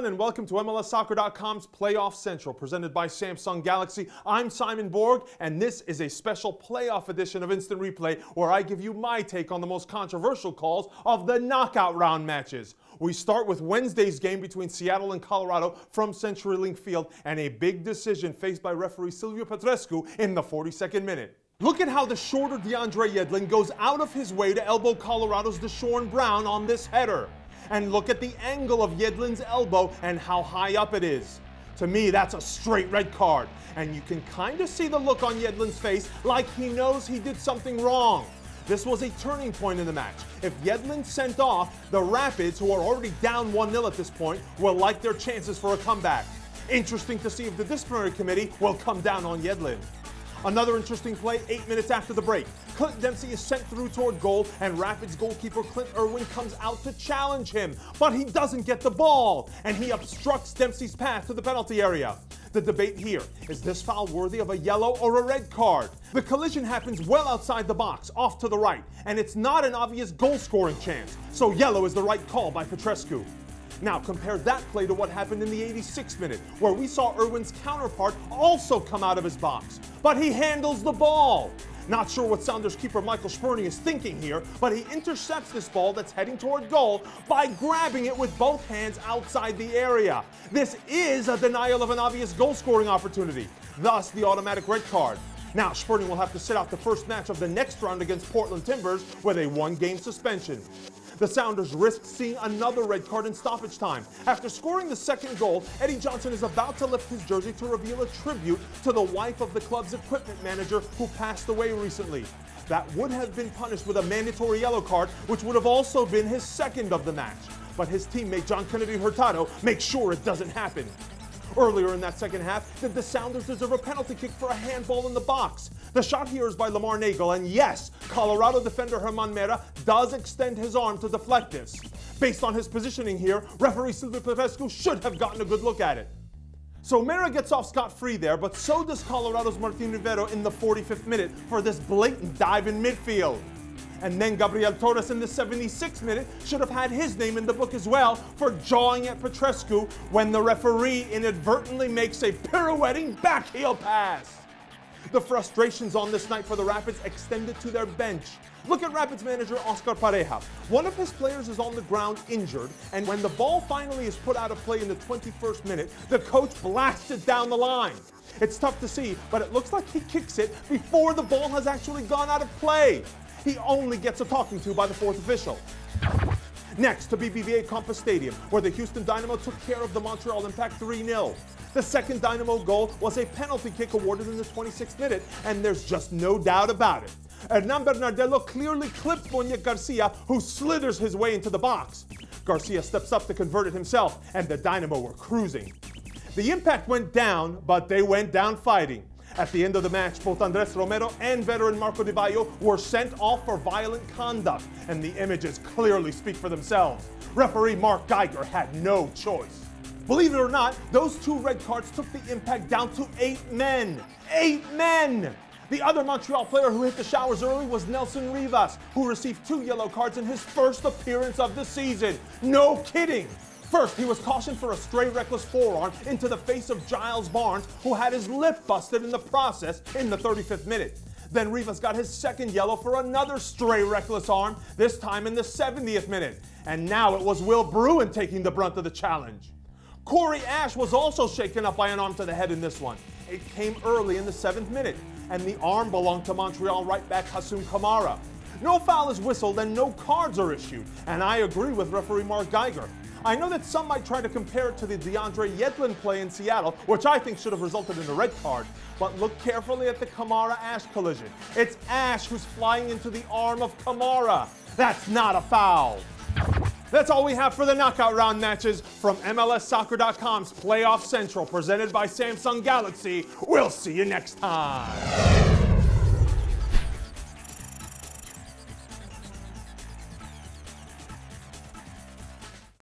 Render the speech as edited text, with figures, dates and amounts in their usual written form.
everyone, and welcome to MLSsoccer.com's Playoff Central, presented by Samsung Galaxy. I'm Simon Borg, and this is a special playoff edition of Instant Replay, where I give you my take on the most controversial calls of the knockout round matches. We start with Wednesday's game between Seattle and Colorado from CenturyLink Field, and a big decision faced by referee Silviu Petrescu in the 42nd minute. Look at how the shorter DeAndre Yedlin goes out of his way to elbow Colorado's Deshaun Brown on this header. And look at the angle of Yedlin's elbow and how high up it is. To me, that's a straight red card. And you can kind of see the look on Yedlin's face like he knows he did something wrong. This was a turning point in the match. If Yedlin sent off, the Rapids, who are already down 1-0 at this point, will like their chances for a comeback. Interesting to see if the disciplinary committee will come down on Yedlin. Another interesting play 8 minutes after the break. Clint Dempsey is sent through toward goal, and Rapids goalkeeper Clint Irwin comes out to challenge him. But he doesn't get the ball, and he obstructs Dempsey's path to the penalty area. The debate here, is this foul worthy of a yellow or a red card? The collision happens well outside the box, off to the right, and it's not an obvious goal-scoring chance. So yellow is the right call by Petrescu. Now compare that play to what happened in the 86th minute, where we saw Irwin's counterpart also come out of his box. But he handles the ball. Not sure what Sounders keeper Michael Spurning is thinking here, but he intercepts this ball that's heading toward goal by grabbing it with both hands outside the area. This is a denial of an obvious goal-scoring opportunity, thus the automatic red card. Now Spurning will have to sit out the first match of the next round against Portland Timbers with a 1-game suspension. The Sounders risk seeing another red card in stoppage time. After scoring the second goal, Eddie Johnson is about to lift his jersey to reveal a tribute to the wife of the club's equipment manager who passed away recently. That would have been punished with a mandatory yellow card, which would have also been his second of the match. But his teammate John Kennedy Hurtado makes sure it doesn't happen. Earlier in that second half, did the Sounders deserve a penalty kick for a handball in the box? The shot here is by Lamar Nagel, and yes, Colorado defender Germán Mera does extend his arm to deflect this. Based on his positioning here, referee Silviu Petrescu should have gotten a good look at it. So Mera gets off scot-free there, but so does Colorado's Martin Rivero in the 45th minute for this blatant dive in midfield. And then Gabriel Torres in the 76th minute should have had his name in the book as well for jawing at Petrescu when the referee inadvertently makes a pirouetting backheel pass. The frustrations on this night for the Rapids extended to their bench. Look at Rapids manager Oscar Pareja. One of his players is on the ground injured, and when the ball finally is put out of play in the 21st minute, the coach blasts it down the line. It's tough to see, but it looks like he kicks it before the ball has actually gone out of play. He only gets a talking to by the fourth official. Next to BBVA Compass Stadium, where the Houston Dynamo took care of the Montreal Impact 3-0. The second Dynamo goal was a penalty kick awarded in the 26th minute, and there's just no doubt about it. Hernan Bernardello clearly clipped Boniek Garcia, who slithers his way into the box. Garcia steps up to convert it himself, and the Dynamo were cruising. The Impact went down, but they went down fighting. At the end of the match, both Andres Romero and veteran Marco Di Vaio were sent off for violent conduct, and the images clearly speak for themselves. Referee Mark Geiger had no choice. Believe it or not, those two red cards took the Impact down to 8 men. 8 men! The other Montreal player who hit the showers early was Nelson Rivas, who received 2 yellow cards in his first appearance of the season. No kidding! First, he was cautioned for a stray reckless forearm into the face of Giles Barnes, who had his lip busted in the process in the 35th minute. Then Rivas got his second yellow for another stray reckless arm, this time in the 70th minute. And now it was Will Bruin taking the brunt of the challenge. Corey Ash was also shaken up by an arm to the head in this one. It came early in the 7th minute, and the arm belonged to Montreal right back Hassoun Kamara. No foul is whistled and no cards are issued, and I agree with referee Mark Geiger. I know that some might try to compare it to the DeAndre Yedlin play in Seattle, which I think should have resulted in a red card. But look carefully at the Kamara-Ash collision. It's Ash who's flying into the arm of Kamara. That's not a foul. That's all we have for the knockout round matches from MLSsoccer.com's Playoff Central, presented by Samsung Galaxy. We'll see you next time.